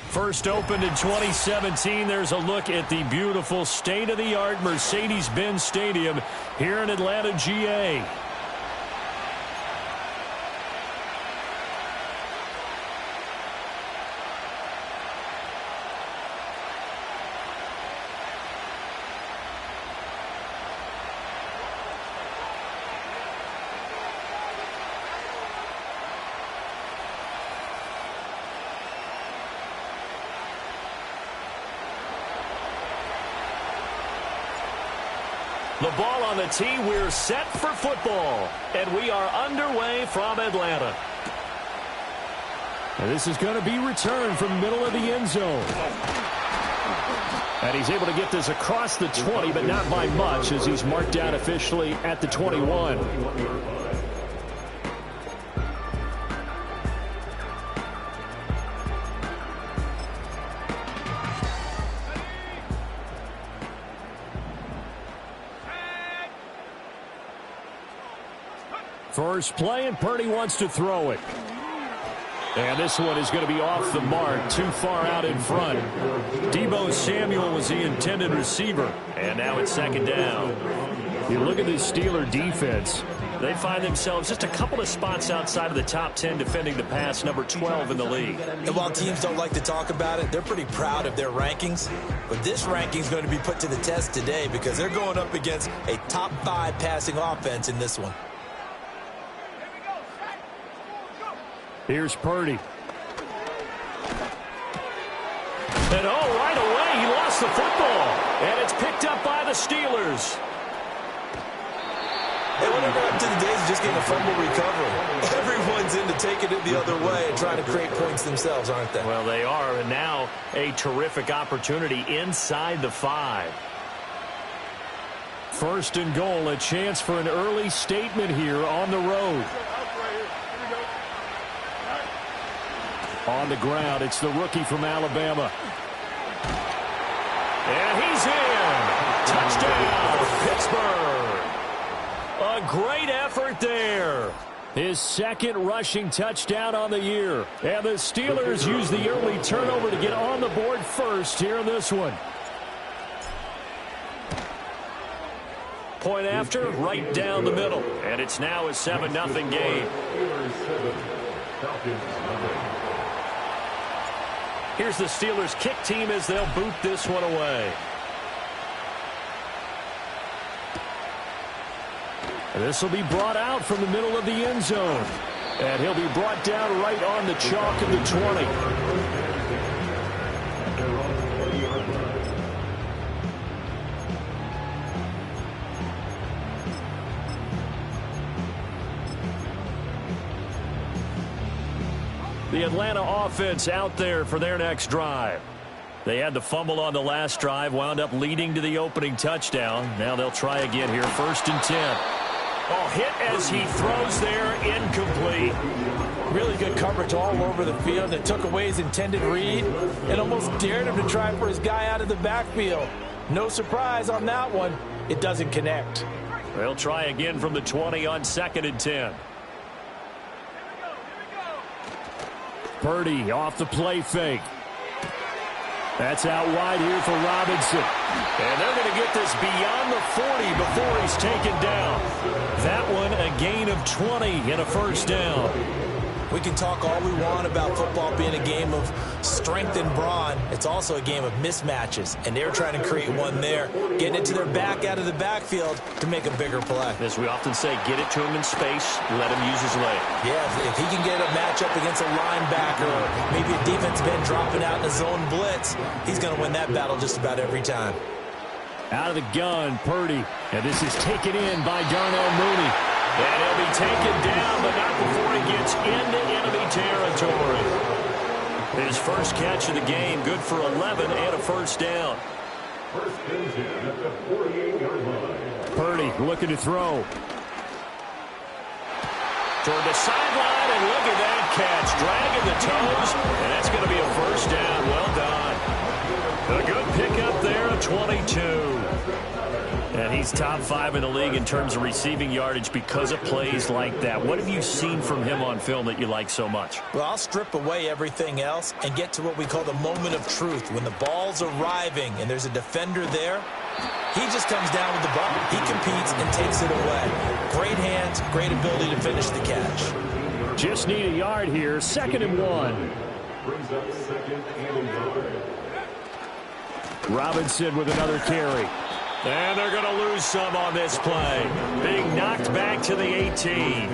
First opened in 2017, there's a look at the beautiful state-of-the-art Mercedes-Benz Stadium here in Atlanta, GA. The ball on the tee, we're set for football, and we are underway from Atlanta. And this is going to be returned from middle of the end zone. And he's able to get this across the 20, but not by much, as he's marked down officially at the 21. First play, and Purdy wants to throw it. And this one is going to be off the mark, too far out in front. Deebo Samuel was the intended receiver. And now it's second down. You look at this Steeler defense. They find themselves just a couple of spots outside of the top 10 defending the pass, number 12 in the league. And while teams don't like to talk about it, they're pretty proud of their rankings. But this ranking is going to be put to the test today because they're going up against a top 5 passing offense in this one. Here's Purdy. And right away, he lost the football. And it's picked up by the Steelers. Hey, whatever happened to the days of just getting a fumble recovery? Everyone's into taking it the other way and trying to create points themselves, aren't they? Well, they are, and now a terrific opportunity inside the 5. First and goal, a chance for an early statement here on the road. On the ground, it's the rookie from Alabama. And he's in. Touchdown, Pittsburgh. A great effort there. His second rushing touchdown on the year. And the Steelers use the early turnover to get on the board first here in this one. Point after, right down the middle. And it's now a 7-0 game. Here's the Steelers kick team as they'll boot this one away. And this will be brought out from the middle of the end zone. And he'll be brought down right on the chalk of the 20. The Atlanta offense out there for their next drive. They had the fumble on the last drive, wound up leading to the opening touchdown. Now they'll try again here, 1st and 10. Oh, hit as he throws there, incomplete. Really good coverage all over the field that took away his intended read and almost dared him to try for his guy out of the backfield. No surprise on that one. It doesn't connect. They'll try again from the 20 on 2nd and 10. Purdy off the play fake. That's out wide here for Robinson. And they're going to get this beyond the 40 before he's taken down. That one a gain of 20 and a first down. We can talk all we want about football being a game of strength and brawn. It's also a game of mismatches, and they're trying to create one there, getting it to their back out of the backfield to make a bigger play. As we often say, get it to him in space, let him use his leg. Yeah, if he can get a matchup against a linebacker or maybe a defensive end dropping out in a zone blitz, he's going to win that battle just about every time. Out of the gun, Purdy. And this is taken in by Darnell Mooney. And he'll be taken down, but not before he gets into enemy territory. His first catch of the game, good for 11 and a first down. First and 10 at the 48-yard line. Purdy looking to throw. Toward the sideline, and look at that catch. Dragging the toes, and that's going to be a first down. Well done. A good pickup there, a 22. And he's top 5 in the league in terms of receiving yardage because of plays like that. What have you seen from him on film that you like so much? Well, I'll strip away everything else and get to what we call the moment of truth. When the ball's arriving and there's a defender there, he just comes down with the ball. He competes and takes it away. Great hands, great ability to finish the catch. Just need a yard here, 2nd and 1. Brings up 2nd and a yard. Robinson with another carry. And they're going to lose some on this play. Being knocked back to the 18.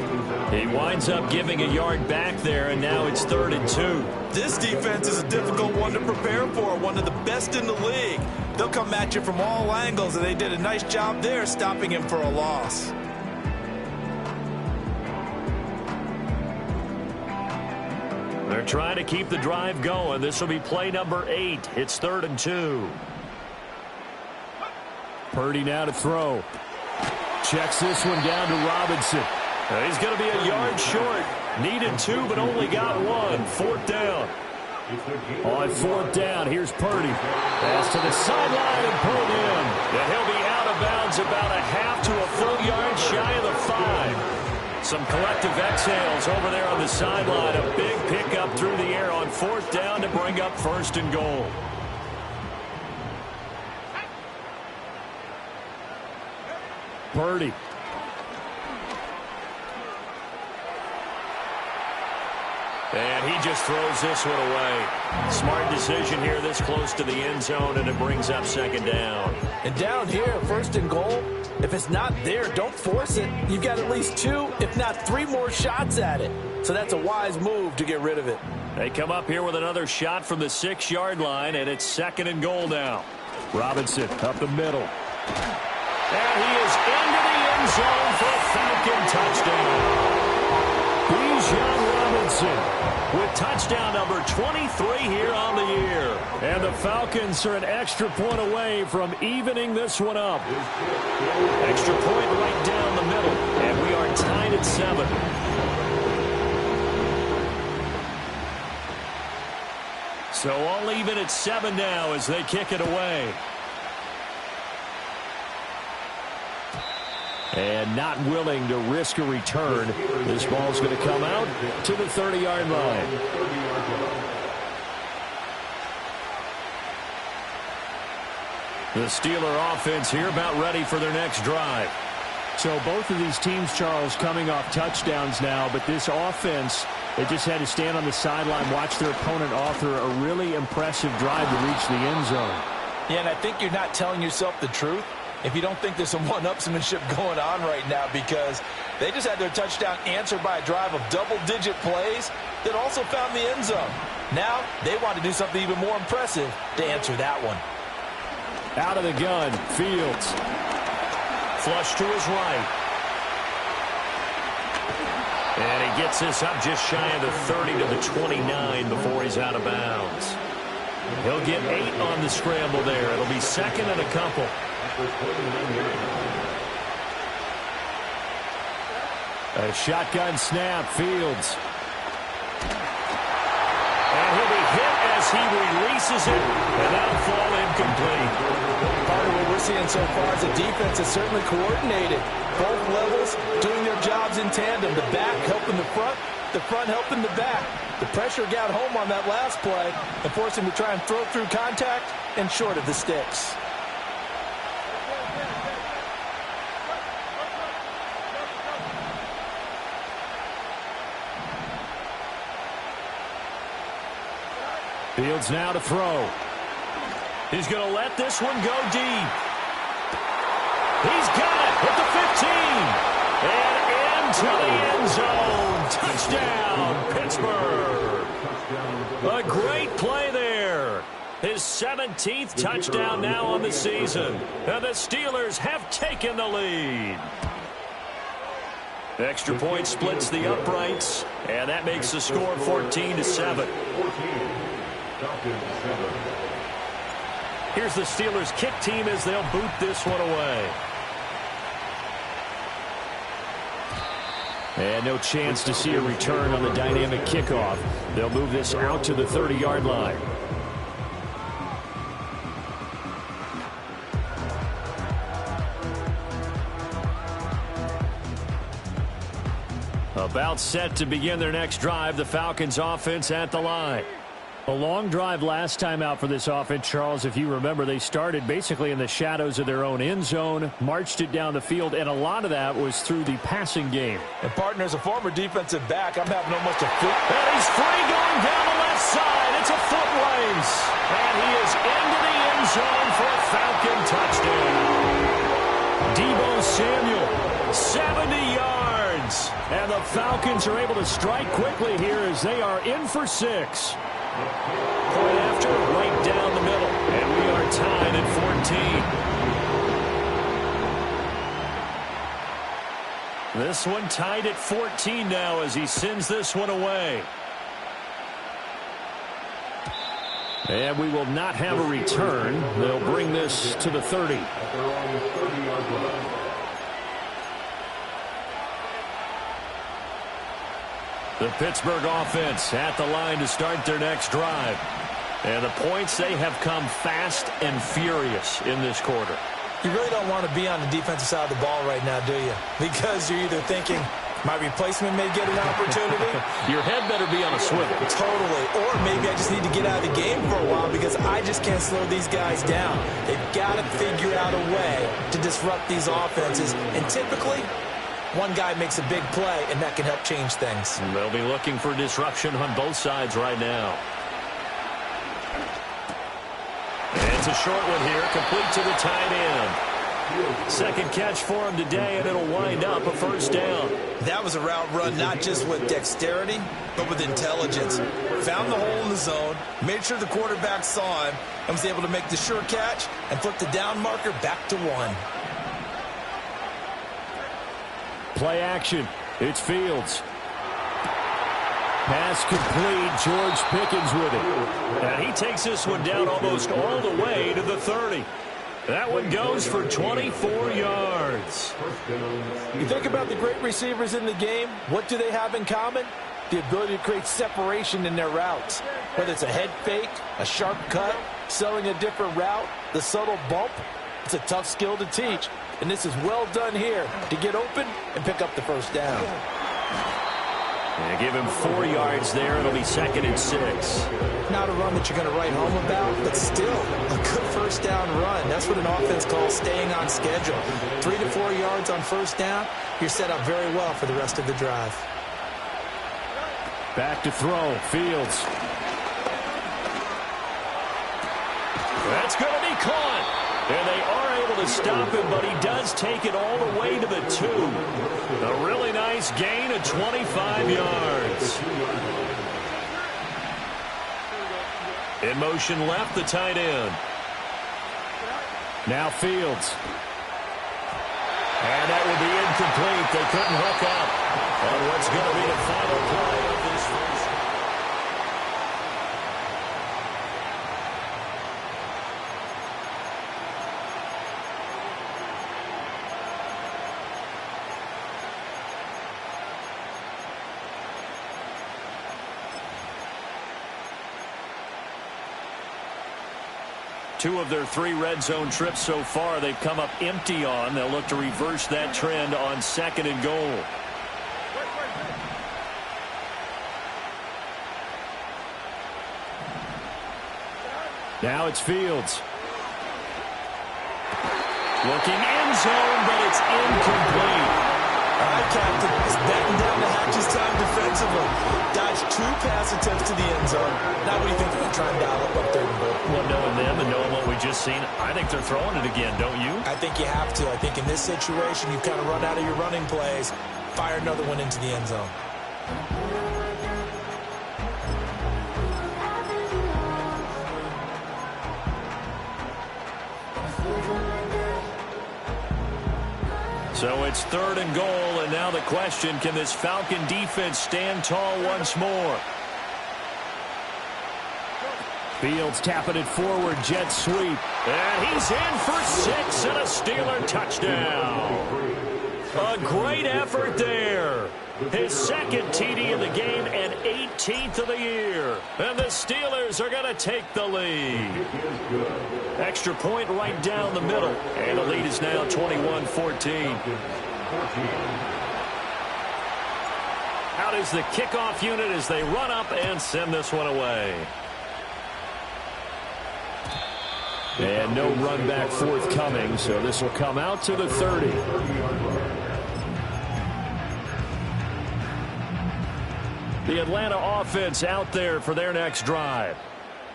He winds up giving a yard back there, and now it's 3rd and 2. This defense is a difficult one to prepare for, one of the best in the league. They'll come at you from all angles, and they did a nice job there stopping him for a loss. They're trying to keep the drive going. This will be play number 8. It's 3rd and 2. Purdy now to throw. Checks this one down to Robinson. He's going to be a yard short. Needed 2, but only got 1. 4th down. On 4th down, here's Purdy. Pass to the sideline and pulled in. And he'll be out of bounds about a half to a full yard shy of the 5. Some collective exhales over there on the sideline. A big pickup through the air on 4th down to bring up 1st and goal. Purdy. And he just throws this one away. Smart decision here this close to the end zone, and it brings up 2nd down. And down here, 1st and goal, if it's not there, don't force it. You've got at least 2, if not 3 more shots at it. So that's a wise move to get rid of it. They come up here with another shot from the 6-yard line, and it's 2nd and goal now. Robinson up the middle. And he is into the end zone for a Falcon touchdown. Bijan Robinson with touchdown number 23 here on the year. And the Falcons are an extra point away from evening this one up. Extra point right down the middle, and we are tied at 7. So all even at 7 now as they kick it away. And not willing to risk a return. This ball's going to come out to the 30-yard line. The Steeler offense here about ready for their next drive. So both of these teams, Charles, coming off touchdowns now, but this offense, they just had to stand on the sideline, watch their opponent author a really impressive drive to reach the end zone. Yeah, and I think you're not telling yourself the truth if you don't think there's some one-upsmanship going on right now, because they just had their touchdown answered by a drive of double-digit plays that also found the end zone. Now they want to do something even more impressive to answer that one. Out of the gun, Fields. Flush to his right. And he gets this up just shy of the 30 to the 29 before he's out of bounds. He'll get 8 on the scramble there. It'll be 2nd and a couple. A shotgun snap, Fields. And he'll be hit as he releases it, and that'll fall incomplete. Part of what we're seeing so far is the defense is certainly coordinated. Both levels doing their jobs in tandem. The back helping the front helping the back. The pressure got home on that last play and forced him to try and throw through contact and short of the sticks. Fields now to throw. He's going to let this one go deep. He's got it at the 15. And into the end zone. Touchdown, Pittsburgh. A great play there. His 17th touchdown now on the season. And the Steelers have taken the lead. Extra point splits the uprights. And that makes the score 14-7. Here's the Steelers kick team as they'll boot this one away. And no chance to see a return on the dynamic kickoff. They'll move this out to the 30-yard line. About set to begin their next drive, the Falcons offense at the line. A long drive last time out for this offense, Charles. If you remember, they started basically in the shadows of their own end zone, marched it down the field, and a lot of that was through the passing game. And partner, as a former defensive back, I'm having almost a foot. And he's free going down the left side. It's a foot race. And he is into the end zone for a Falcon touchdown. Deebo Samuel, 70 yards. And the Falcons are able to strike quickly here as they are in for 6. Point after, right down the middle. And we are tied at 14. This one tied at 14 now as he sends this one away. And we will not have a return. They'll bring this to the 30. The Pittsburgh offense at the line to start their next drive. And the points, they have come fast and furious in this quarter. You really don't want to be on the defensive side of the ball right now, do you? Because you're either thinking, my replacement may get an opportunity. Your head better be on a swivel. Totally. Or maybe I just need to get out of the game for a while because I just can't slow these guys down. They've got to figure out a way to disrupt these offenses. And typically, one guy makes a big play, and that can help change things. They'll be looking for disruption on both sides right now. And it's a short one here, complete to the tight end. Second catch for him today, and it'll wind up a first down. That was a route run not just with dexterity, but with intelligence. Found the hole in the zone, made sure the quarterback saw him, and was able to make the sure catch and flip the down marker back to 1. Play action. It's Fields. Pass complete. George Pickens with it. And he takes this one down almost all the way to the 30. That one goes for 24 yards. You think about the great receivers in the game, what do they have in common? The ability to create separation in their routes. Whether it's a head fake, a sharp cut, selling a different route, the subtle bump, it's a tough skill to teach. And this is well done here to get open and pick up the first down. And give him 4 yards there. It'll be second and 6. Not a run that you're going to write home about, but still a good first down run. That's what an offense calls staying on schedule. 3 to 4 yards on first down, you're set up very well for the rest of the drive. Back to throw. Fields. That's going to be caught. And they are able to stop him, but he does take it all the way to the 2. A really nice gain of 25 yards. In motion left, the tight end. Now Fields. And that will be incomplete. They couldn't hook up on what's going to be the final play of this first. Two of their 3 red zone trips so far, they've come up empty on. They'll look to reverse that trend on second and goal. Now it's Fields. Looking end zone, but it's incomplete. I Captain, is batting down the hatches time defensively. Dodged 2 pass attempts to the end zone. Now what do you think? They're going to try and dial up on 3rd and goal. Well, knowing them and knowing what we just seen, I think they're throwing it again, don't you? I think you have to. I think in this situation, you've kind of run out of your running plays. Fire another one into the end zone. So it's 3rd and goal, and now the question, can this Falcon defense stand tall once more? Fields tapping it forward, jet sweep. And he's in for 6 and a Steeler touchdown. A great effort there. His 2nd TD of the game and 18th of the year. And the Steelers are going to take the lead. Extra point right down the middle. And the lead is now 21-14. Out is the kickoff unit as they run up and send this one away. And no run back forthcoming, so this will come out to the 30. The Atlanta offense out there for their next drive.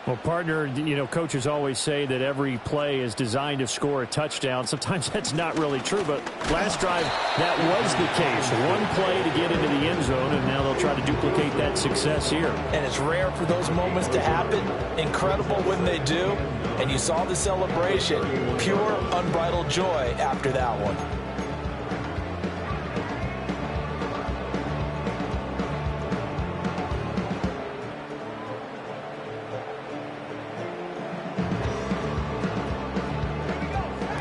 Well, partner, you know, coaches always say that every play is designed to score a touchdown. Sometimes that's not really true, but last drive, that was the case. One play to get into the end zone, and now they'll try to duplicate that success here. And it's rare for those moments to happen. Incredible when they do. And you saw the celebration. Pure, unbridled joy after that one.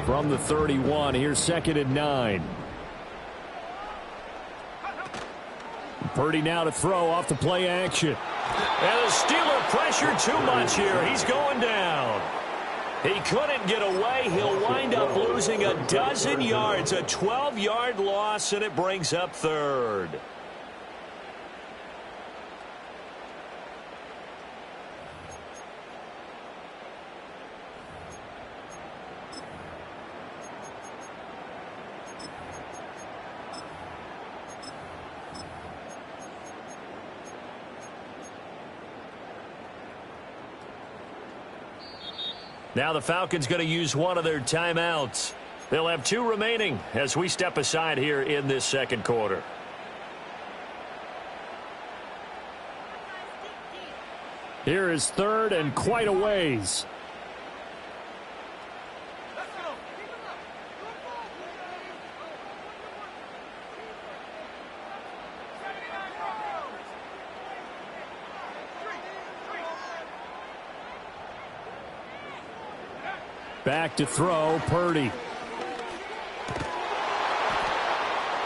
From the 31, here's 2nd and 9. Purdy now to throw off the play action. And the Steeler pressure too much here. He's going down. He couldn't get away. He'll wind up losing a dozen yards. A 12-yard loss, and it brings up 3rd. Now the Falcons going to use one of their timeouts. They'll have 2 remaining as we step aside here in this 2nd quarter. Here is 3rd and quite a ways. Back to throw, Purdy.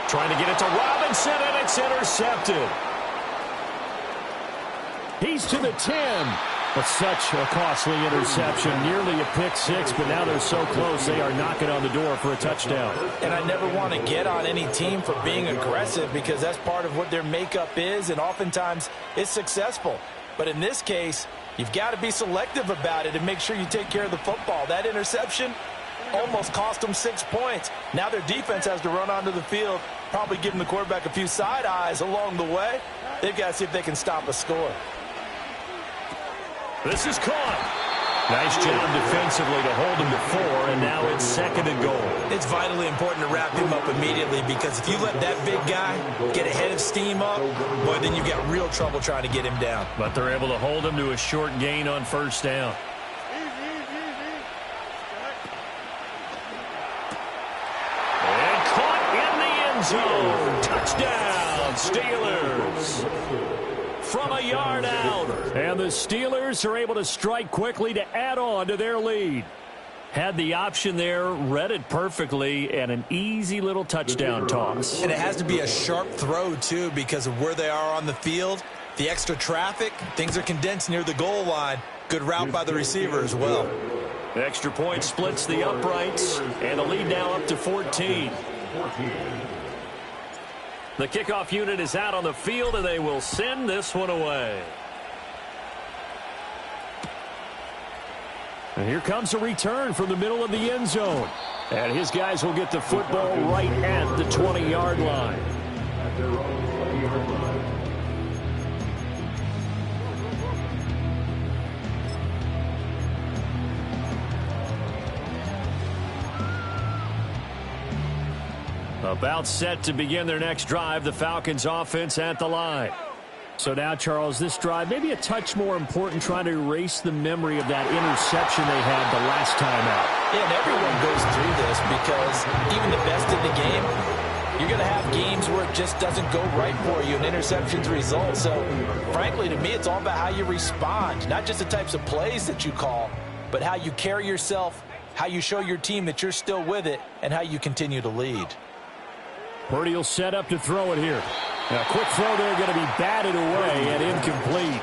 Trying to get it to Robinson, and it's intercepted. He's to the 10. But such a costly interception. Nearly a pick 6, but now they're so close they are knocking on the door for a touchdown. And I never want to get on any team for being aggressive because that's part of what their makeup is, and oftentimes it's successful. But in this case, you've got to be selective about it and make sure you take care of the football. That interception almost cost them 6 points. Now their defense has to run onto the field, probably giving the quarterback a few side eyes along the way. They've got to see if they can stop a score. This is caught. Nice job defensively to hold him to 4, and now it's 2nd and goal. It's vitally important to wrap him up immediately because if you let that big guy get ahead of steam up, boy, then you've got real trouble trying to get him down. But they're able to hold him to a short gain on 1st down. And caught in the end zone. Touchdown, Steelers. From a yard out. And the Steelers are able to strike quickly to add on to their lead. Had the option there, read it perfectly, and an easy little touchdown toss. And it has to be a sharp throw, too, because of where they are on the field. The extra traffic, things are condensed near the goal line. Good route by the receiver as well. Extra point splits the uprights, and the lead now up to 14. The kickoff unit is out on the field, and they will send this one away. And here comes a return from the middle of the end zone. And his guys will get the football right at the 20-yard line. at their own 20-yard line. About set to begin their next drive, the Falcons offense at the line. So now, Charles, this drive maybe a touch more important, trying to erase the memory of that interception they had the last time out. Yeah, and everyone goes through this because even the best in the game, you're going to have games where it just doesn't go right for you and interceptions result. So, frankly, to me, it's all about how you respond, not just the types of plays that you call, but how you carry yourself, how you show your team that you're still with it, and how you continue to lead. Purdy will set up to throw it here. A quick throw there, going to be batted away and incomplete.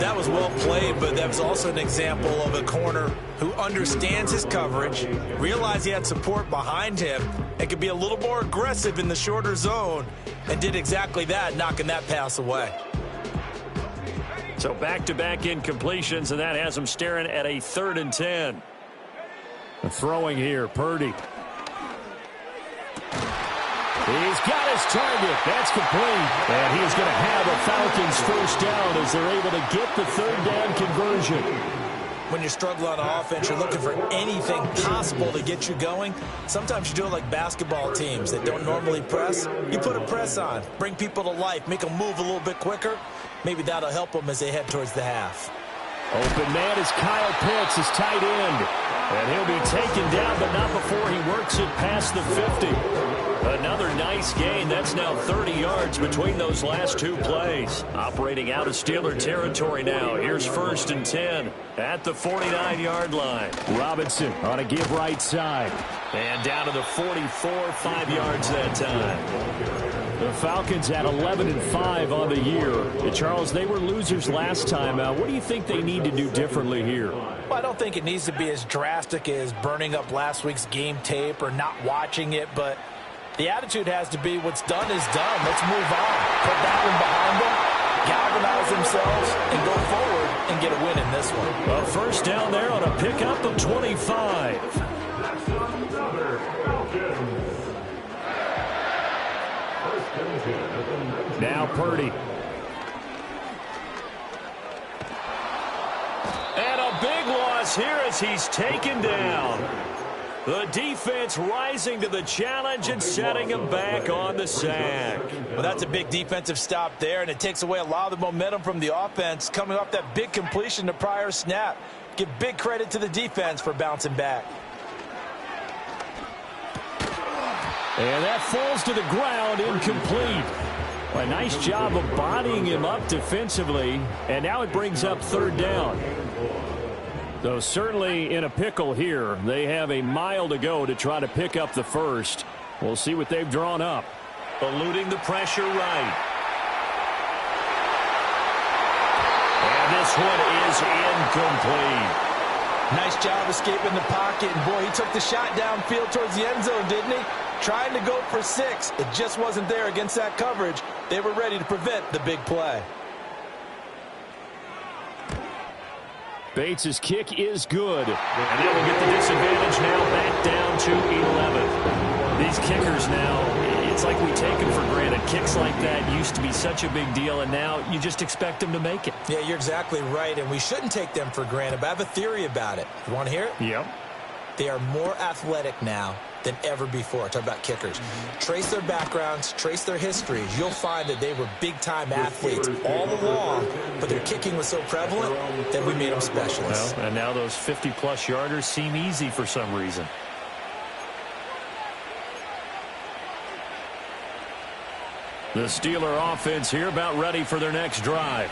That was well played, but that was also an example of a corner who understands his coverage, realized he had support behind him, and could be a little more aggressive in the shorter zone, and did exactly that, knocking that pass away. So back-to-back incompletions, and that has them staring at a 3rd and 10. Throwing here, Purdy. He's got his target. That's complete. And he's going to have a Falcons first down as they're able to get the 3rd down conversion. When you struggle on offense, you're looking for anything possible to get you going. Sometimes you do it like basketball teams that don't normally press. You put a press on, bring people to life, make them move a little bit quicker. Maybe that'll help them as they head towards the half. Open man is Kyle Pitts, his tight end. And he'll be taken down, but not before he works it past the 50. Another nice gain. That's now 30 yards between those last 2 plays. Operating out of Steeler territory now. Here's 1st and 10 at the 49-yard line. Robinson on a give right side. And down to the 44, 5 yards that time. The Falcons at 11-5 on the year. And Charles, they were losers last time out. What do you think they need to do differently here? Well, I don't think it needs to be as drastic as burning up last week's game tape or not watching it, but the attitude has to be what's done is done. Let's move on. Put that one behind them, galvanize themselves, and go forward and get a win in this one. A first down there on a pickup of 25. Now Purdy. And a big loss here as he's taken down. The defense rising to the challenge and setting him back on the sack. Well, that's a big defensive stop there, and it takes away a lot of the momentum from the offense coming off that big completion the prior snap. Give big credit to the defense for bouncing back. And that falls to the ground, incomplete. Well, a nice job of bodying him up defensively, and now it brings up 3rd down. So certainly in a pickle here. They have a mile to go to try to pick up the first. We'll see what they've drawn up. Eluding the pressure right. And this one is incomplete. Nice job escaping the pocket, and boy, he took the shot downfield towards the end zone, didn't he? Trying to go for 6. It just wasn't there against that coverage. They were ready to prevent the big play. Bates' kick is good. And they will get the disadvantage now back down to 11. These kickers now, it's like we take them for granted. Kicks like that used to be such a big deal, and now you just expect them to make it. Yeah, you're exactly right, and we shouldn't take them for granted, but I have a theory about it. You want to hear it? Yep. They are more athletic now than ever before. Talk about kickers. Trace their backgrounds, trace their histories. You'll find that they were big-time athletes all along, but their kicking was so prevalent that we made them specialists. Well, and now those 50-plus yarders seem easy for some reason. The Steeler offense here about ready for their next drive.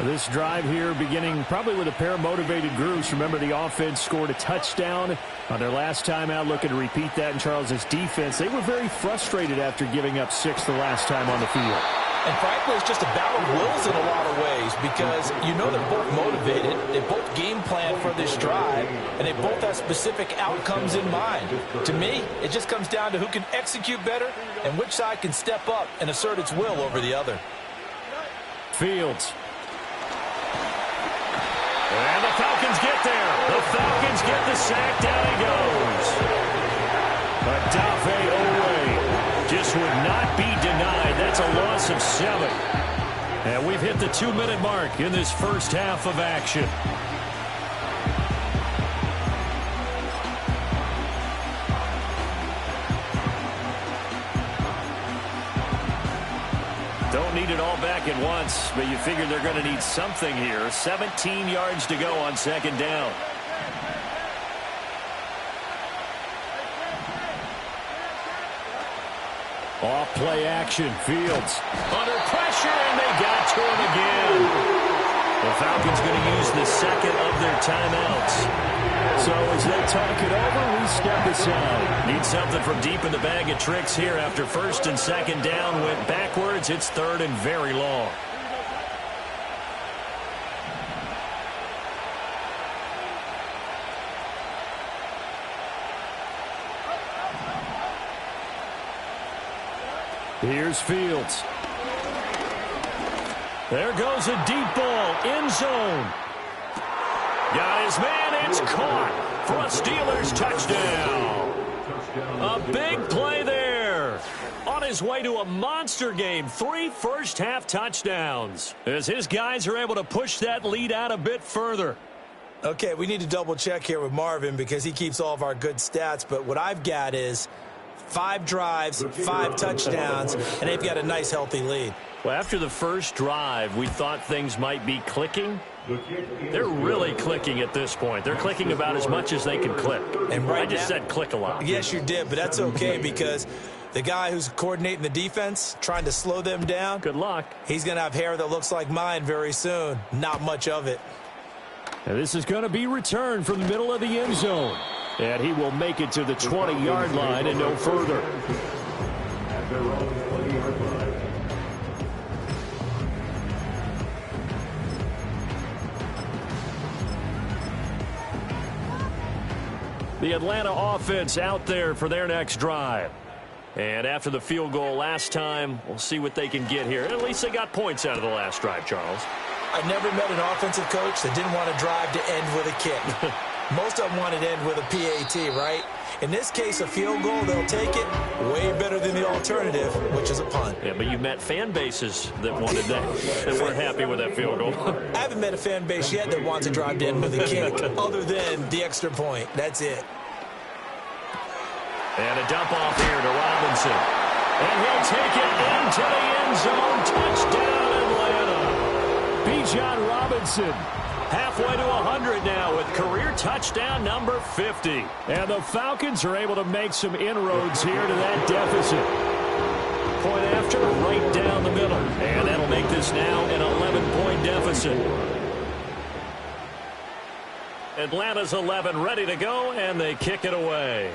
This drive here beginning probably with a pair of motivated groups. Remember, the offense scored a touchdown on their last time out. Looking to repeat that in Charles's defense. They were very frustrated after giving up 6 the last time on the field. And frankly, it's just a battle of wills in a lot of ways because you know they're both motivated. They both game plan for this drive, and they both have specific outcomes in mind. To me, it just comes down to who can execute better and which side can step up and assert its will over the other. Fields. And the Falcons get there. The Falcons get the sack. Down he goes. Odafe Oweh just would not be denied. That's loss of 7. And we've hit the 2-minute mark in this first half of action. Don't need it all back at once, but you figure they're going to need something here. 17 yards to go on second down. Off play action. Fields under pressure, and they got to him again. The Falcons going to use the second of their timeouts. So as they talk it over, we step aside. Need something from deep in the bag of tricks here after first and second down went backwards. It's third and very long. Here's Fields. There goes a deep ball, end zone. Got his man, it's caught for a Steelers touchdown. A big play there. On his way to a monster game, 3 first-half touchdowns. As his guys are able to push that lead out a bit further. Okay, we need to double-check here with Marvin because he keeps all of our good stats, but what I've got is 5 drives, 5 touchdowns, and they've got a nice, healthy lead. Well, after the first drive, we thought things might be clicking. They're really clicking at this point. They're clicking about as much as they can click. And right I just now, said click a lot. Yes, you did, but that's okay because the guy who's coordinating the defense, trying to slow them down, Good luck. he's going to have hair that looks like mine very soon. Not much of it. And this is going to be returned from the middle of the end zone. And he will make it to the 20-yard line and no further. At their own 20-yard line. The Atlanta offense out there for their next drive. And after the field goal last time, we'll see what they can get here. At least they got points out of the last drive, Charles. I never met an offensive coach that didn't want to drive to end with a kick. Most of them wanted to end with a PAT, right? In this case, a field goal, they'll take it. Way better than the alternative, which is a punt. Yeah, but you met fan bases that wanted that, that weren't happy with that field goal. I haven't met a fan base yet that wants to drive to end with a kick, other than the extra point. That's it. And a dump off here to Robinson. And he'll take it into the end zone. Touchdown, Atlanta. Bijan Robinson. Halfway to 100 now with career touchdown number 50. And the Falcons are able to make some inroads here to that deficit. Point after, right down the middle. And that'll make this now an 11-point deficit. Atlanta's 11 ready to go, and they kick it away.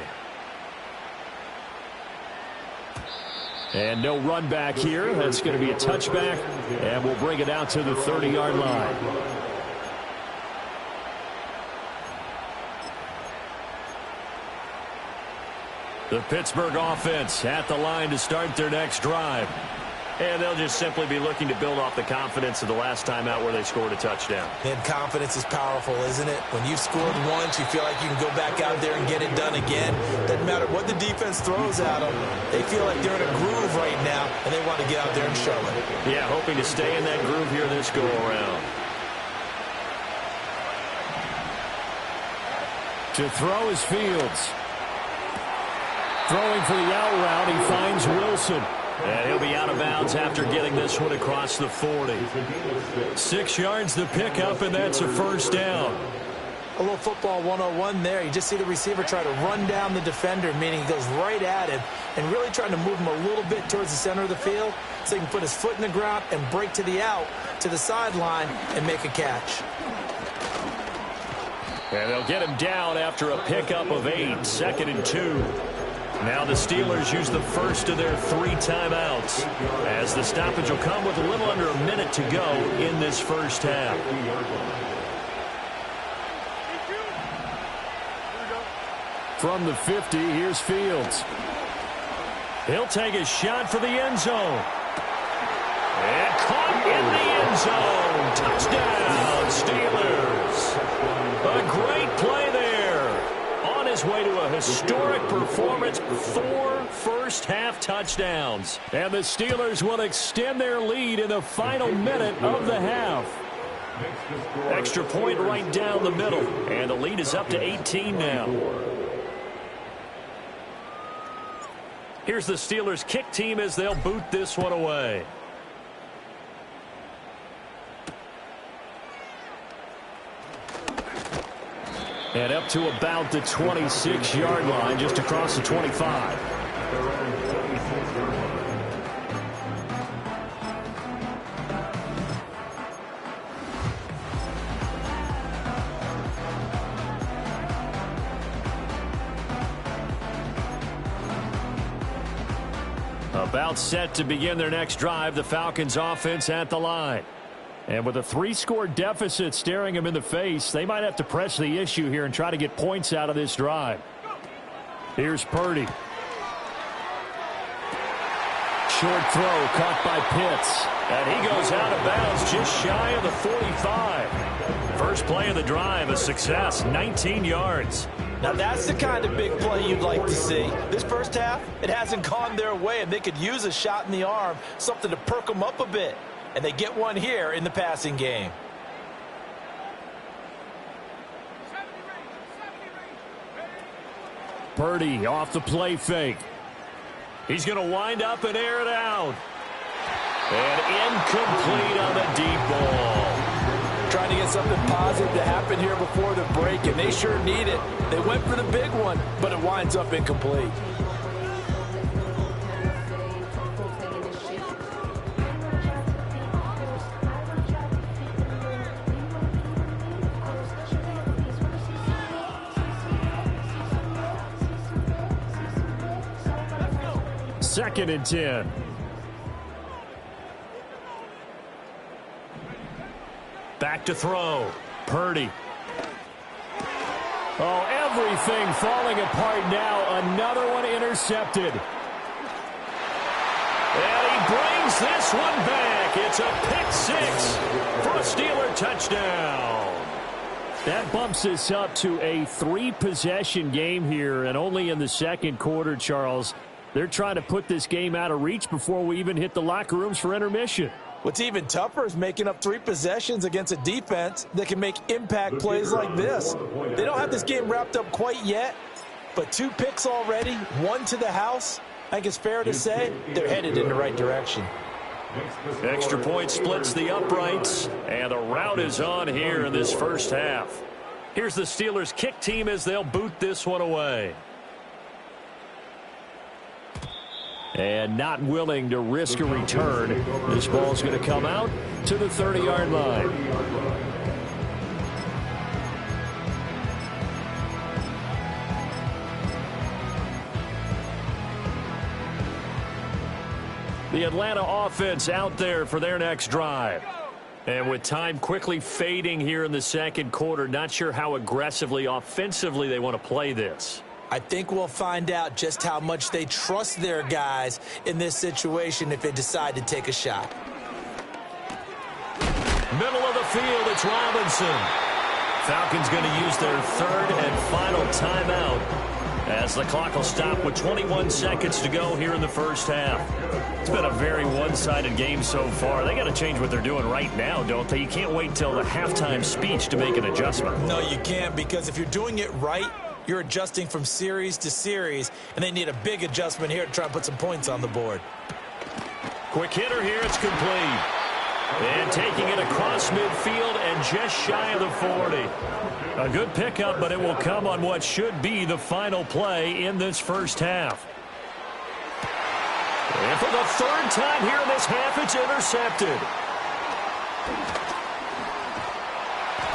And no run back here. That's going to be a touchback, and we'll bring it out to the 30-yard line. The Pittsburgh offense at the line to start their next drive. And they'll just simply be looking to build off the confidence of the last time out where they scored a touchdown. And confidence is powerful, isn't it? When you've scored once, you feel like you can go back out there and get it done again. Doesn't matter what the defense throws at them. They feel like they're in a groove right now, and they want to get out there and show it. Yeah, hoping to stay in that groove here this go-around. To throw is Fields. Throwing for the out route, he finds Wilson. And he'll be out of bounds after getting this one across the 40. 6 yards the pickup, and that's a first down. A little football 101 there. You just see the receiver try to run down the defender, meaning he goes right at him, and really trying to move him a little bit towards the center of the field so he can put his foot in the ground and break to the out, to the sideline, and make a catch. And they'll get him down after a pickup of 8, 2nd and 2. Now the Steelers use the first of their 3 timeouts, as the stoppage will come with a little under a minute to go in this first half. From the 50, here's Fields. He'll take a shot for the end zone. And caught in the end zone. Touchdown, Steelers. A great play there. On his way to a historic performance, 4 first-half touchdowns. And the Steelers will extend their lead in the final minute of the half. Extra point right down the middle, and the lead is up to 18 now. Here's the Steelers kick team as they'll boot this one away. And up to about the 26-yard line, just across the 25. About set to begin their next drive, the Falcons offense at the line. And with a 3-score deficit staring them in the face, they might have to press the issue here and try to get points out of this drive. Here's Purdy. Short throw caught by Pitts. And he goes out of bounds just shy of the 45. First play of the drive, a success, 19 yards. Now that's the kind of big play you'd like to see. This first half, it hasn't gone their way, and they could use a shot in the arm, something to perk them up a bit. And they get one here in the passing game. Purdy off the play fake. He's going to wind up and air it out. And incomplete on the deep ball. Trying to get something positive to happen here before the break, and they sure need it. They went for the big one, but it winds up incomplete. Second and 10. Back to throw. Purdy. Oh, everything falling apart now. Another one intercepted. And he brings this one back. It's a pick 6 for a Steeler touchdown. That bumps us up to a 3-possession game here, and only in the second quarter, Charles. They're trying to put this game out of reach before we even hit the locker rooms for intermission. What's even tougher is making up 3 possessions against a defense that can make impact plays like this. They don't have this game wrapped up quite yet, but 2 picks already, 1 to the house. I think it's fair to say they're headed in the right direction. Extra point splits the uprights, and the route is on here in this first half. Here's the Steelers kick team as they'll boot this one away. And not willing to risk a return. This ball's going to come out to the 30-yard line. The Atlanta offense out there for their next drive. And with time quickly fading here in the second quarter, not sure how aggressively, offensively they want to play this. I think we'll find out just how much they trust their guys in this situation if they decide to take a shot. Middle of the field, it's Robinson. Falcons going to use their 3rd and final timeout as the clock will stop with 21 seconds to go here in the first half. It's been a very one-sided game so far. They got to change what they're doing right now, don't they? You can't wait till the halftime speech to make an adjustment. No, you can't, because if you're doing it right, you're adjusting from series to series, and they need a big adjustment here to try and put some points on the board. Quick hitter here, it's complete. And taking it across midfield and just shy of the 40. A good pickup, but it will come on what should be the final play in this first half. And for the 3rd time here in this half, it's intercepted.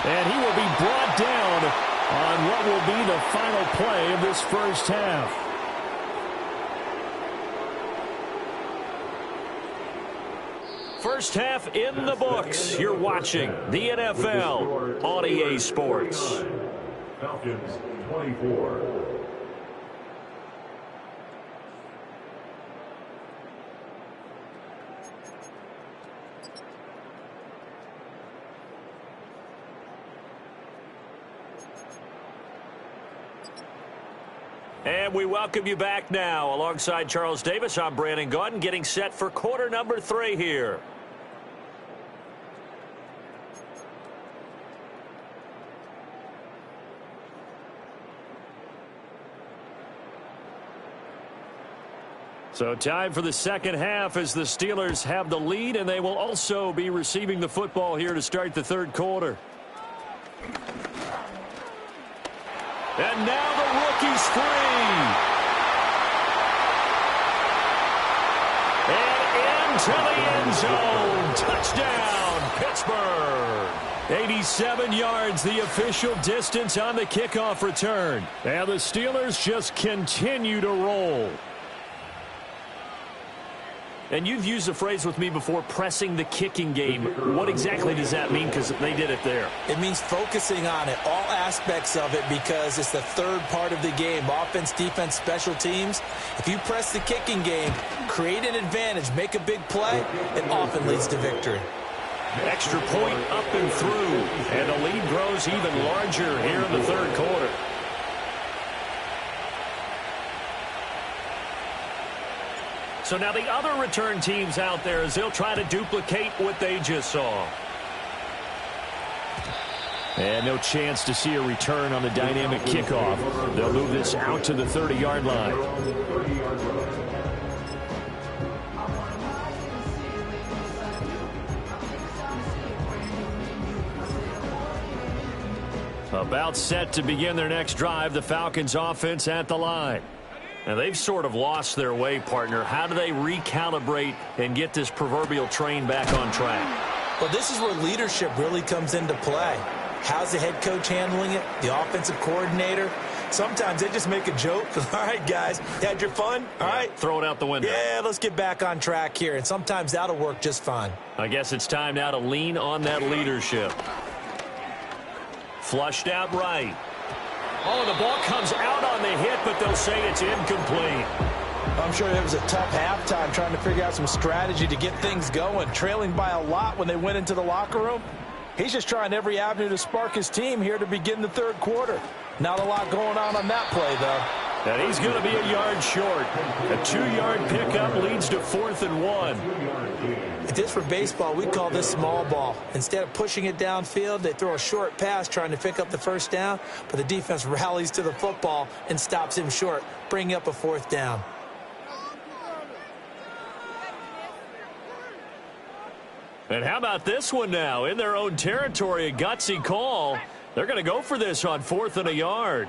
And he will be brought down on what will be the final play of this first half. First half in the books. You're watching the NFL on EA Sports. Falcons 24. And we welcome you back now. Alongside Charles Davis, I'm Brandon Gaudin, getting set for quarter number 3 here. So time for the second half as the Steelers have the lead, and they will also be receiving the football here to start the third quarter. And now the rookie's free. And into the end zone. Touchdown, Pittsburgh. 87 yards, the official distance on the kickoff return. And the Steelers just continue to roll. And you've used the phrase with me before, pressing the kicking game. What exactly does that mean? Because they did it there. It means focusing on it, all aspects of it, because it's the third part of the game. Offense, defense, special teams. If you press the kicking game, create an advantage, make a big play, it often leads to victory. Extra point up and through. And the lead grows even larger here in the third quarter. So now the other return teams out there as they'll try to duplicate what they just saw. And no chance to see a return on the dynamic kickoff. They'll move this out to the 30-yard line. About set to begin their next drive, the Falcons offense at the line. And they've sort of lost their way, partner. How do they recalibrate and get this proverbial train back on track? Well, this is where leadership really comes into play. How's the head coach handling it? The offensive coordinator? Sometimes they just make a joke. All right, guys, you had your fun? All right. Throw it out the window. Yeah, let's get back on track here. And sometimes that'll work just fine. I guess it's time now to lean on that leadership. Flushed out right. Oh, the ball comes out on the hit, but they'll say it's incomplete. I'm sure it was a tough halftime trying to figure out some strategy to get things going. Trailing by a lot when they went into the locker room. He's just trying every avenue to spark his team here to begin the third quarter. Not a lot going on that play, though. And he's going to be a yard short. A 2-yard pickup leads to 4th and 1. If this were baseball, we'd call this small ball. Instead of pushing it downfield, they throw a short pass trying to pick up the first down, but the defense rallies to the football and stops him short, bringing up a 4th down. And how about this one now? In their own territory, a gutsy call. They're going to go for this on 4th and a yard.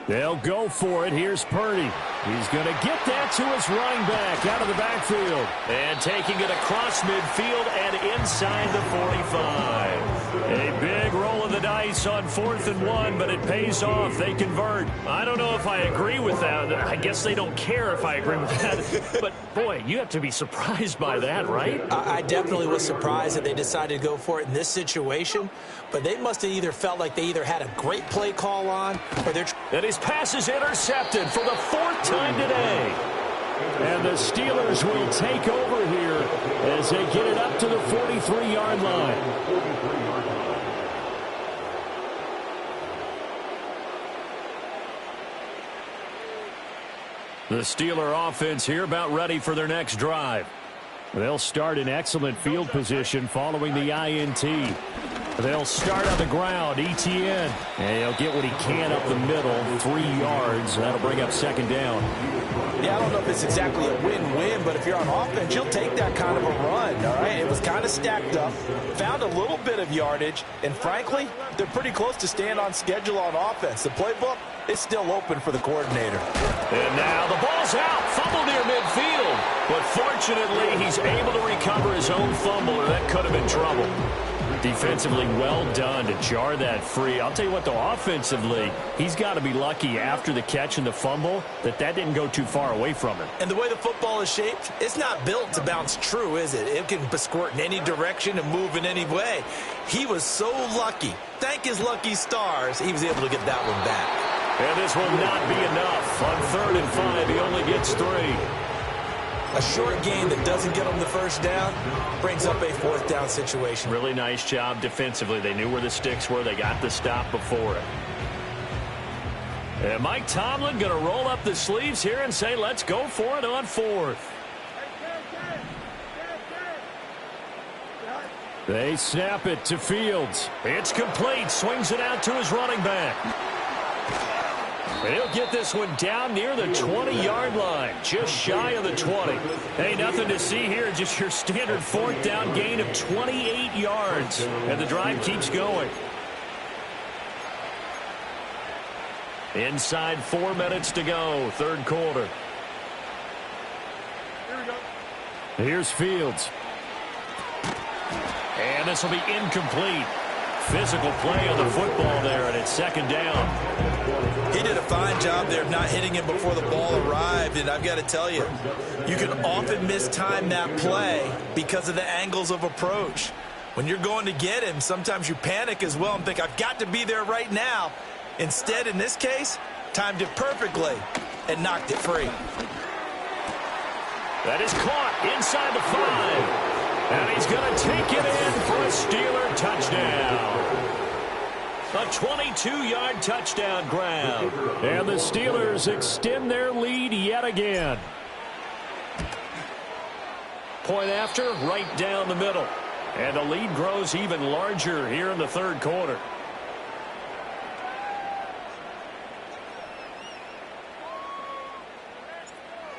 They'll go for it. Here's Purdy. He's going to get that to his running back out of the backfield. And taking it across midfield and inside the 45. A big roll of the dice on 4th and 1, but it pays off. They convert. I don't know if I agree with that. I guess they don't care if I agree with that. But, boy, you have to be surprised by that, right? I definitely was surprised that they decided to go for it in this situation. But they must have either felt like they either had a great play call on or they're... And his pass is intercepted for the 4th time today. And the Steelers will take over here as they get it up to the 43-yard line. The Steeler offense here about ready for their next drive. They'll start in excellent field position following the INT. They'll start on the ground, ETN. And he'll get what he can up the middle, 3 yards. That'll bring up 2nd down. Yeah, I don't know if it's exactly a win-win, but if you're on offense, you'll take that kind of a run, all right? It was kind of stacked up, found a little bit of yardage, and frankly, they're pretty close to staying on schedule on offense. The playbook is still open for the coordinator. And now the ball's out, fumble near midfield. But fortunately, he's able to recover his own fumble, or that could have been trouble. Defensively well done to jar that free. I'll tell you what, though, offensively, he's got to be lucky after the catch and the fumble that didn't go too far away from him. And the way the football is shaped, it's not built to bounce true, is it? It can squirt in any direction and move in any way. He was so lucky. Thank his lucky stars, he was able to get that one back. And this will not be enough. On 3rd and 5, he only gets 3. A short gain that doesn't get them the first down brings up a 4th down situation. Really nice job defensively. They knew where the sticks were. They got the stop before it. And Mike Tomlin going to roll up the sleeves here and say, let's go for it on fourth. They snap it to Fields. It's complete. Swings it out to his running back. And he'll get this one down near the 20-yard line, just shy of the 20. Hey, nothing to see here, just your standard fourth down gain of 28 yards. And the drive keeps going. Inside 4 minutes to go, third quarter. Here's Fields. And this will be incomplete. Physical play on the football there, and it's second down. He did a fine job there of not hitting him before the ball arrived, and I've got to tell you, you can often mistime that play because of the angles of approach. When you're going to get him, sometimes you panic as well and think, I've got to be there right now. Instead, in this case, timed it perfectly and knocked it free. That is caught inside the 5. And he's going to take it in for a Steeler touchdown. A 22-yard touchdown grab. And the Steelers extend their lead yet again. Point after, right down the middle. And the lead grows even larger here in the third quarter.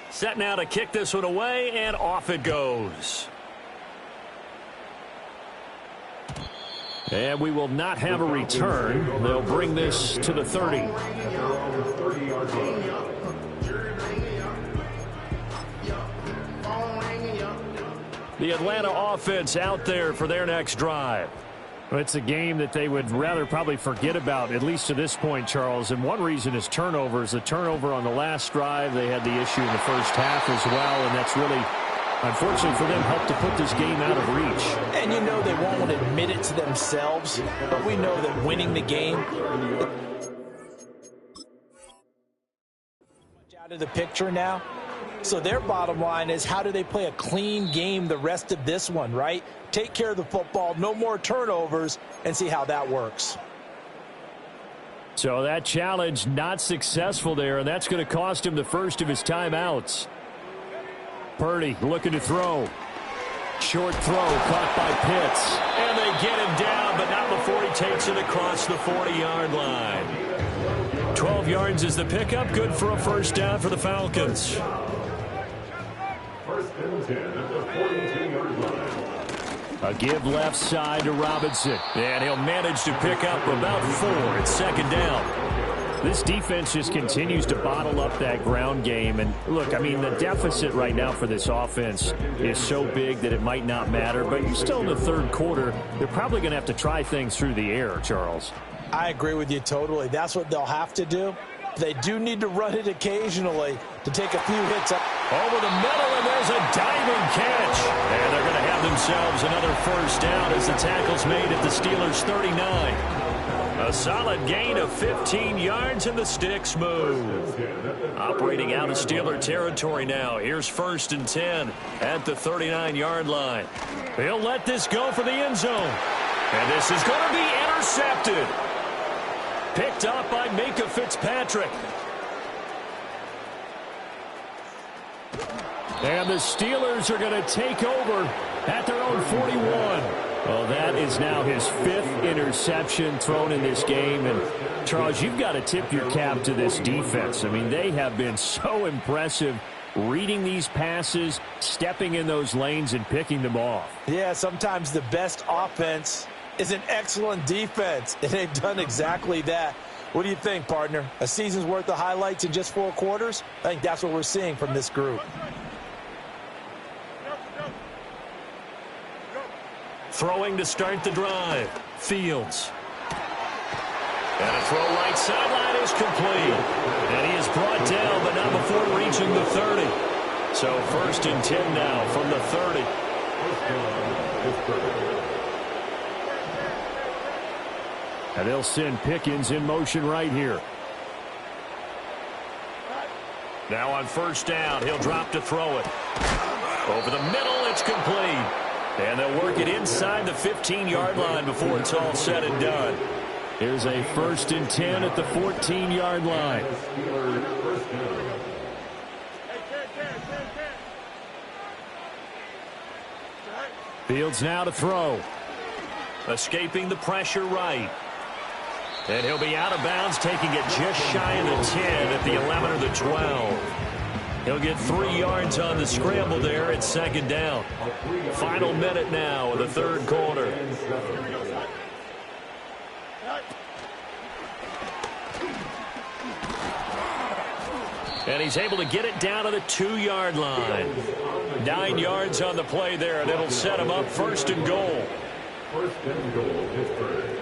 Set now to kick this one away, and off it goes. And we will not have a return. They'll bring this to the 30. The Atlanta offense out there for their next drive. It's a game that they would rather probably forget about, at least to this point, Charles. And one reason is turnovers. The turnover on the last drive, they had the issue in the first half as well, and that's really, unfortunately for them, helped to put this game out of reach. And you know they won't want to admit it to themselves, but we know that winning the game out of the picture now. So their bottom line is, how do they play a clean game the rest of this one, right? Take care of the football, no more turnovers, and see how that works. So that challenge not successful there, and that's going to cost him the first of his timeouts. Purdy looking to throw. Short throw caught by Pitts. And they get him down, but not before he takes it across the 40-yard line. 12 yards is the pickup. Good for a first down for the Falcons. First and 10 at the 42-yard line. A give left side to Robinson. And he'll manage to pick up about 4. It's second down. This defense just continues to bottle up that ground game. And look, I mean, the deficit right now for this offense is so big that it might not matter. But you're still in the third quarter. They're probably going to have to try things through the air, Charles. I agree with you totally. That's what they'll have to do. They do need to run it occasionally to take a few hits up. Over the middle, and there's a diving catch. And they're going to have themselves another first down as the tackle's made at the Steelers' 39. A solid gain of 15 yards, and the sticks move. Operating out of Steeler territory now. Here's first and 10 at the 39-yard line. He'll let this go for the end zone. And this is going to be intercepted. Picked up by Minkah Fitzpatrick. And the Steelers are going to take over at their own 41. Well, that is now his 5th interception thrown in this game. And, Charles, you've got to tip your cap to this defense. I mean, they have been so impressive reading these passes, stepping in those lanes, and picking them off. Yeah, sometimes the best offense is an excellent defense, and they've done exactly that. What do you think, partner? A season's worth of highlights in just 4 quarters? I think that's what we're seeing from this group. Throwing to start the drive. Fields. And a throw right sideline is complete. And he is brought down, but not before reaching the 30. So first and 10 now from the 30. And they'll send Pickens in motion right here. Now on first down, he'll drop to throw it. Over the middle, it's complete. And they'll work it inside the 15-yard line before it's all said and done. Here's a 1st and 10 at the 14-yard line. Fields now to throw. Escaping the pressure right. And he'll be out of bounds, taking it just shy of the 10 at the 11 or the 12. He'll get 3 yards on the scramble there at 2nd down. Final minute now of the 3rd quarter. And he's able to get it down to the 2-yard line. 9 yards on the play there, and it'll set him up 1st and goal. 1st and goal, Pittsburgh.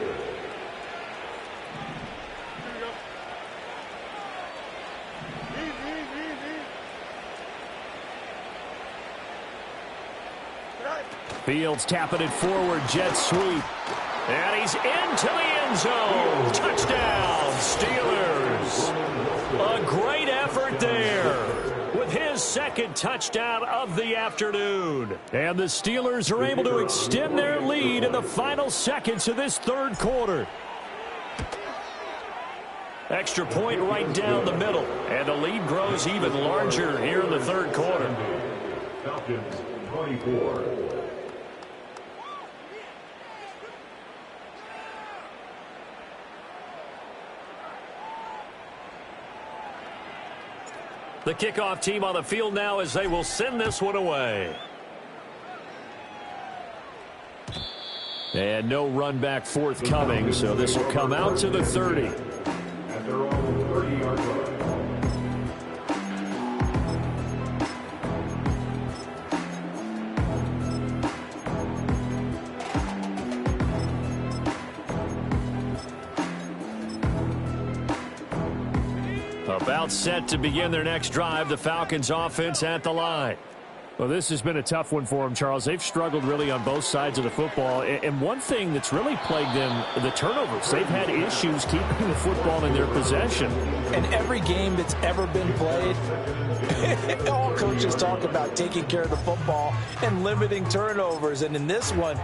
Fields tapping it forward, jet sweep. And he's into the end zone. Touchdown, Steelers. A great effort there with his 2nd touchdown of the afternoon. And the Steelers are able to extend their lead in the final seconds of this 3rd quarter. Extra point right down the middle. And the lead grows even larger here in the 3rd quarter. Falcons 24. The kickoff team on the field now as they will send this one away. And no run back forthcoming, so this will come out to the 30. At their own 30-yard line. About set to begin their next drive, the Falcons offense at the line. Well, this has been a tough one for them, Charles. They've struggled really on both sides of the football. And one thing that's really plagued them, the turnovers. They've had issues keeping the football in their possession. In every game that's ever been played, all coaches talk about taking care of the football and limiting turnovers. And in this one,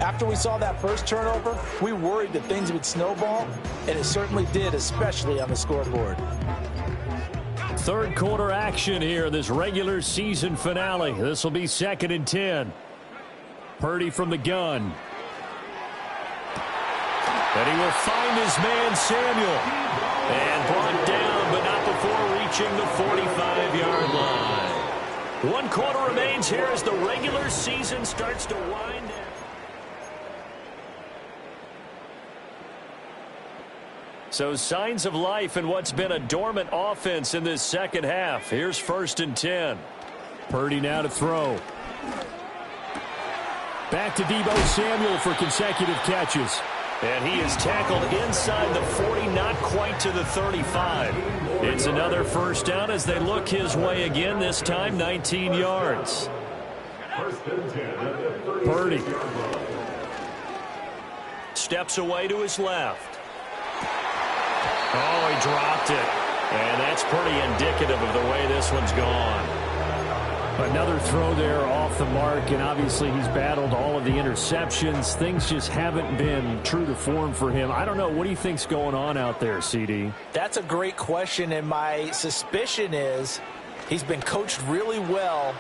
after we saw that first turnover, we worried that things would snowball, and it certainly did, especially on the scoreboard. 3rd quarter action here, this regular season finale. This will be 2nd and 10. Purdy from the gun. And he will find his man Samuel. And brought down, but not before reaching the 45-yard line. 1 quarter remains here as the regular season starts to wind down. So signs of life in what's been a dormant offense in this 2nd half. Here's 1st and 10. Purdy now to throw. Back to Deebo Samuel for consecutive catches. And he is tackled inside the 40, not quite to the 35. It's another 1st down as they look his way again, this time 19 yards. 1st and 10 at the 30. Purdy. Steps away to his left. Oh, he dropped it. And that's pretty indicative of the way this one's gone. Another throw there off the mark, and obviously he's battled all of the interceptions. Things just haven't been true to form for him. I don't know. What do you think's going on out there, CD? That's a great question, and my suspicion is he's been coached really well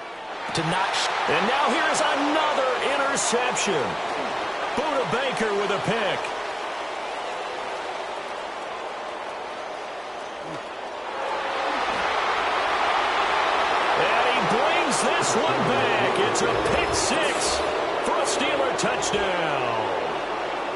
to not... And now here's another interception. Buda Baker with a pick. This one back. It's a pick 6 for a Steeler touchdown.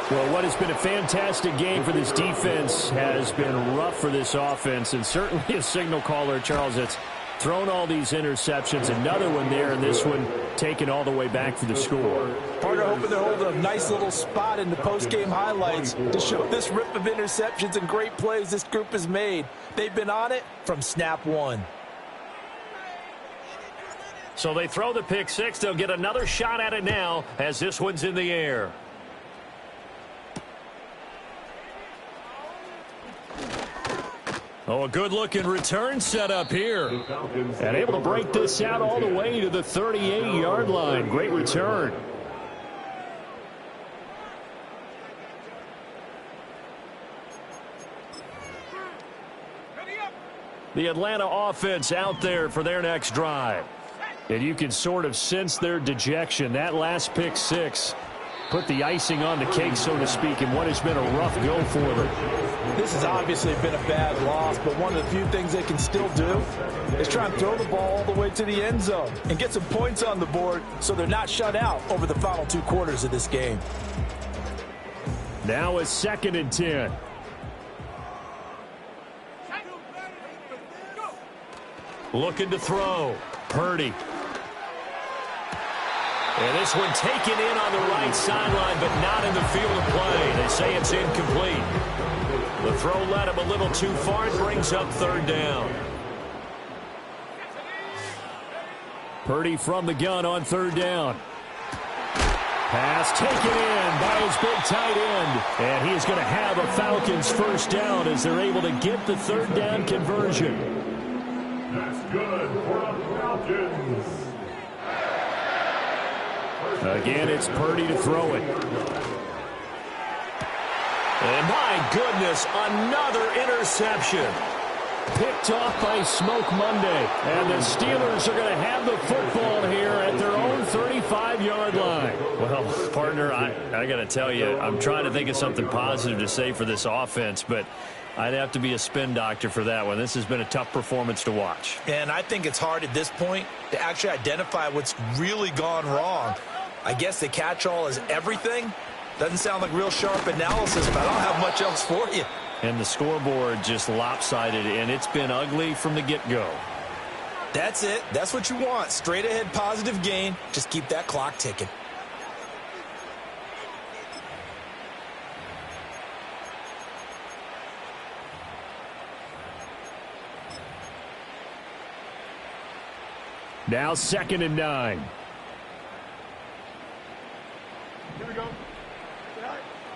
Well, what has been a fantastic game for this defense has been rough for this offense, and certainly a signal caller, Charles, that's thrown all these interceptions. Another one there, and this one taken all the way back for the score. Partner hoping they're holding a nice little spot in the post-game highlights to show this rip of interceptions and great plays this group has made. They've been on it from snap one. So they throw the pick 6. They'll get another shot at it now as this one's in the air. Oh, a good-looking return set up here. And able to break this out all the way to the 38-yard line. Great return. The Atlanta offense out there for their next drive. And you can sort of sense their dejection. That last pick six put the icing on the cake, so to speak, in what has been a rough go for them. This has obviously been a bad loss, but one of the few things they can still do is try and throw the ball all the way to the end zone and get some points on the board so they're not shut out over the final 2 quarters of this game. Now a 2nd and 10. Looking to throw. Purdy. And this one taken in on the right sideline, but not in the field of play. They say it's incomplete. The throw led him a little too far. It brings up 3rd down. Purdy from the gun on 3rd down. Pass taken in by his big tight end. And he is going to have a Falcons 1st down as they're able to get the 3rd down conversion. That's good for the Falcons. Again, it's Purdy to throw it. And my goodness, another interception. Picked off by Smoke Monday. And the Steelers are going to have the football here at their own 35-yard line. Well, partner, I got to tell you, I'm trying to think of something positive to say for this offense, but I'd have to be a spin doctor for that one. This has been a tough performance to watch. And I think it's hard at this point to actually identify what's really gone wrong. I guess the catch-all is everything. Doesn't sound like real sharp analysis, but I don't have much else for you. And the scoreboard just lopsided, and it's been ugly from the get-go. That's it. That's what you want. Straight ahead positive gain. Just keep that clock ticking. Now 2nd and 9. Here we go.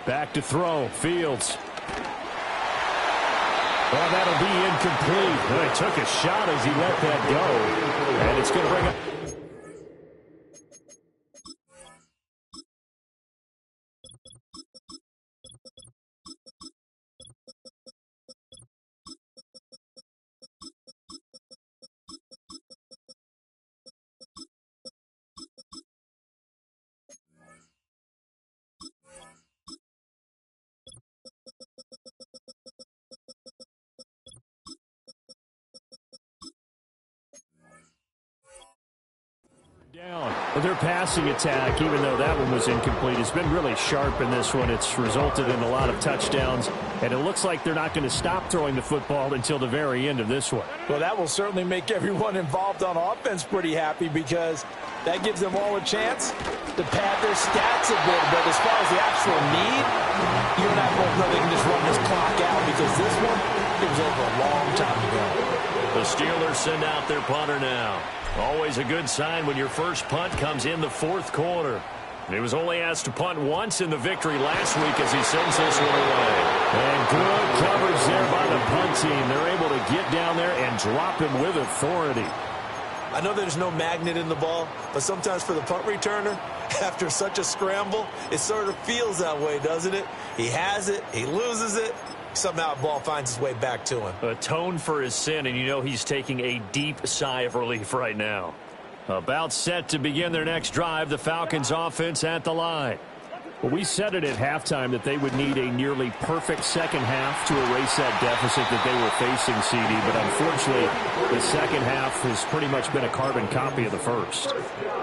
Back to throw. Fields. Well, that'll be incomplete. Well, he took a shot as he let that go. And it's going to bring up. Down. Their passing attack, even though that one was incomplete, has been really sharp in this one. It's resulted in a lot of touchdowns, and it looks like they're not going to stop throwing the football until the very end of this one. Well, that will certainly make everyone involved on offense pretty happy because that gives them all a chance to pad their stats a bit. But as far as the actual need, you and I both know they can just run this clock out because this one, it was over a long time ago. The Steelers send out their punter now. Always a good sign when your first punt comes in the 4th quarter. He was only asked to punt once in the victory last week as he sends this one away. And good coverage there by the punt team. They're able to get down there and drop him with authority. I know there's no magnet in the ball, but sometimes for the punt returner, after such a scramble, it sort of feels that way, doesn't it? He has it, he loses it, somehow the ball finds its way back to him. Atoned for his sin, and you know he's taking a deep sigh of relief right now. About set to begin their next drive, the Falcons offense at the line. Well, we said it at halftime that they would need a nearly perfect second half to erase that deficit that they were facing, CD. But unfortunately, the second half has pretty much been a carbon copy of the first.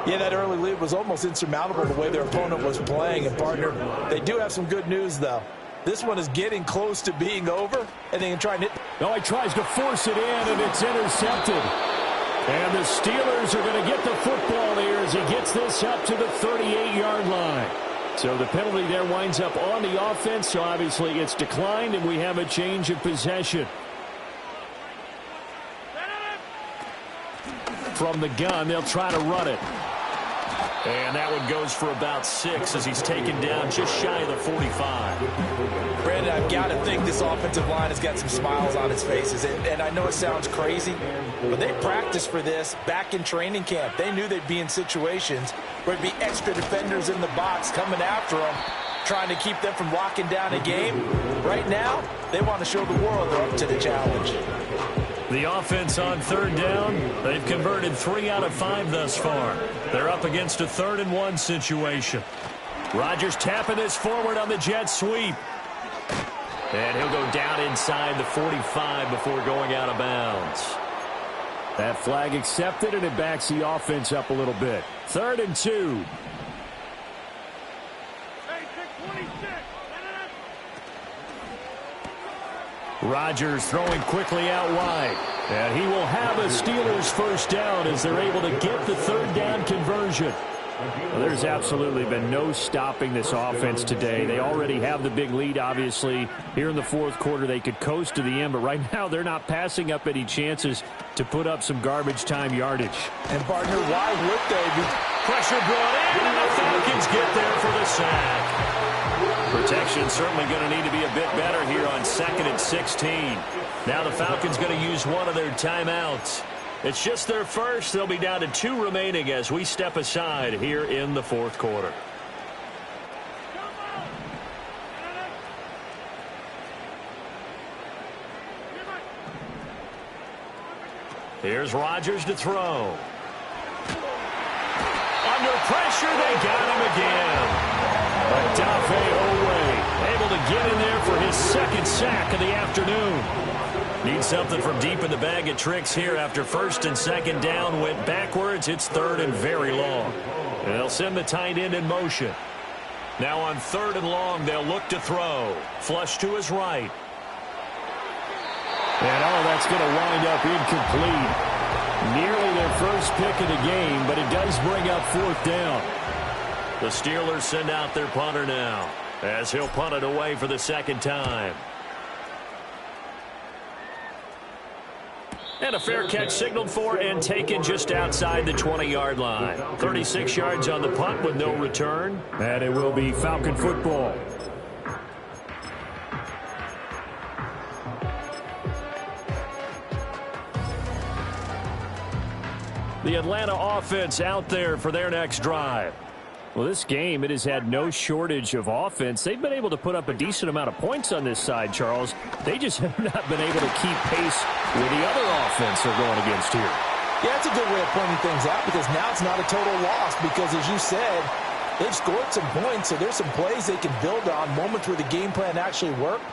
Yeah, that early lead was almost insurmountable the way their opponent was playing. And, partner, they do have some good news, though. This one is getting close to being over, and they can try and hit. No, he tries to force it in, and it's intercepted. And the Steelers are going to get the football here as he gets this up to the 38-yard line. So the penalty there winds up on the offense, so obviously it's declined, and we have a change of possession. From the gun, they'll try to run it. And that one goes for about 6 as he's taken down just shy of the 45. Brandon, I've got to think this offensive line has got some smiles on its faces. And I know it sounds crazy, but they practiced for this back in training camp. They knew they'd be in situations where there'd be extra defenders in the box coming after them, trying to keep them from locking down a game. Right now, they want to show the world they're up to the challenge. The offense on third down, they've converted 3 out of 5 thus far. They're up against a 3rd and 1 situation. Rodgers tapping this forward on the jet sweep. And he'll go down inside the 45 before going out of bounds. That flag accepted, and it backs the offense up a little bit. 3rd and 2. Rodgers throwing quickly out wide. And he will have a Steelers first down as they're able to get the 3rd down conversion. Well, there's absolutely been no stopping this offense today. They already have the big lead, obviously. Here in the 4th quarter, they could coast to the end, but right now they're not passing up any chances to put up some garbage time yardage. And, partner, why would they be? Pressure brought in, and the Falcons get there for the sack. Protection certainly going to need to be a bit better here on 2nd and 16. Now the Falcons going to use one of their timeouts. It's just their first. They'll be down to 2 remaining as we step aside here in the 4th quarter. Here's Rodgers to throw. Under pressure, they got him again. Odafe Oweh able to get in there for his 2nd sack of the afternoon. Need something from deep in the bag of tricks here after 1st and 2nd down went backwards. It's 3rd and very long. And they'll send the tight end in motion. Now on 3rd and long, they'll look to throw. Flush to his right. And that's going to wind up incomplete. Nearly their first pick of the game, but it does bring up 4th down. The Steelers send out their punter now as he'll punt it away for the 2nd time. And a fair catch signaled for and taken just outside the 20-yard line. 36 yards on the punt with no return. And it will be Falcon football. The Atlanta offense out there for their next drive. Well, this game, it has had no shortage of offense. They've been able to put up a decent amount of points on this side, Charles. They just have not been able to keep pace with the other offense they're going against here. Yeah, that's a good way of pointing things out because now it's not a total loss because, as you said, they've scored some points, so there's some plays they can build on, moments where the game plan actually worked.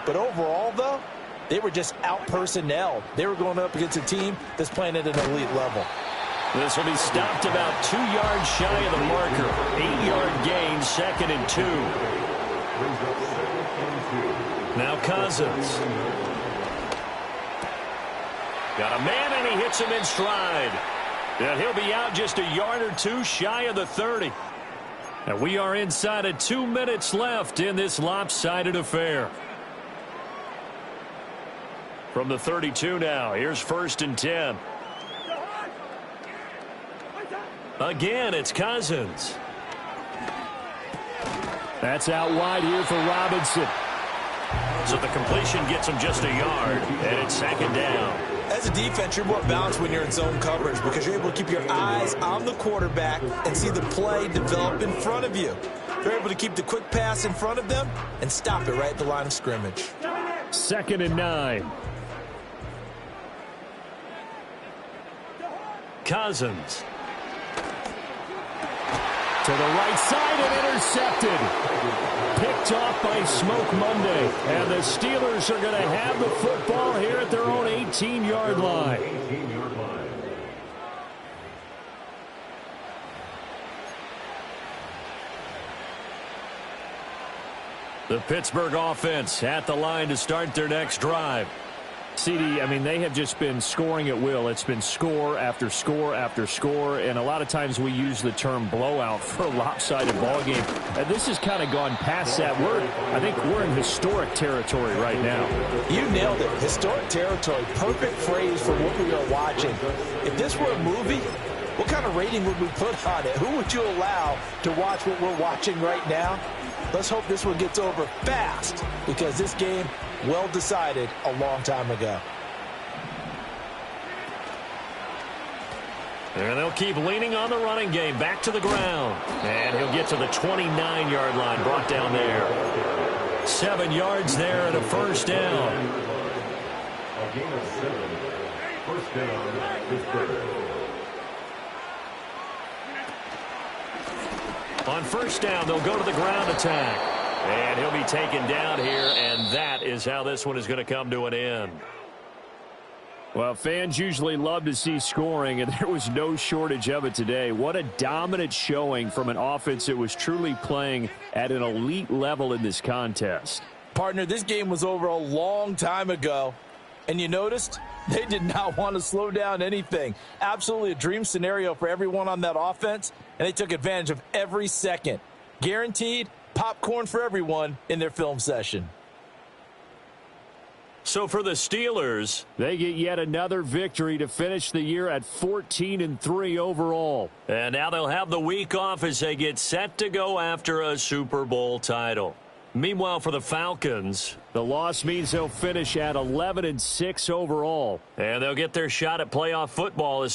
But overall, though, they were just out-personnel. They were going up against a team that's playing at an elite level. This will be stopped about 2 yards shy of the marker. 8-yard gain, 2nd and 2. Now Cousins. Got a man, and he hits him in stride. And he'll be out just a yard or 2 shy of the 30. And we are inside of 2 minutes left in this lopsided affair. From the 32 now, here's 1st and 10. Again, it's Cousins. That's out wide here for Robinson. So the completion gets him just a yard, and it's 2nd down. As a defense, you're more balanced when you're in zone coverage because you're able to keep your eyes on the quarterback and see the play develop in front of you. You're able to keep the quick pass in front of them and stop it right at the line of scrimmage. 2nd and 9. Cousins. To the right side and intercepted. Picked off by Smoke Monday. And the Steelers are going to have the football here at their own 18-yard line. The Pittsburgh offense at the line to start their next drive. CD, I mean, they have just been scoring at will. It's been score after score after score, and a lot of times we use the term blowout for a lopsided ball game. And this has kind of gone past that. I think we're in historic territory right now. You nailed it. Historic territory. Perfect phrase for what we are watching. If this were a movie, what kind of rating would we put on it? Who would you allow to watch what we're watching right now? Let's hope this one gets over fast because this game, well decided a long time ago. And they'll keep leaning on the running game. Back to the ground. And he'll get to the 29-yard line. Brought down there. 7 yards there and a 1st down. First down, Pittsburgh. On first down, they'll go to the ground attack. And he'll be taken down here, and that is how this one is going to come to an end. Well, fans usually love to see scoring, and there was no shortage of it today. What a dominant showing from an offense that was truly playing at an elite level in this contest. Partner, this game was over a long time ago, and you noticed they did not want to slow down anything. Absolutely a dream scenario for everyone on that offense, and they took advantage of every second. Guaranteed popcorn for everyone in their film session. So for the Steelers, they get yet another victory to finish the year at 14-3 overall. And now they'll have the week off as they get set to go after a Super Bowl title. Meanwhile, for the Falcons, the loss means they'll finish at 11-6 overall. And they'll get their shot at playoff football as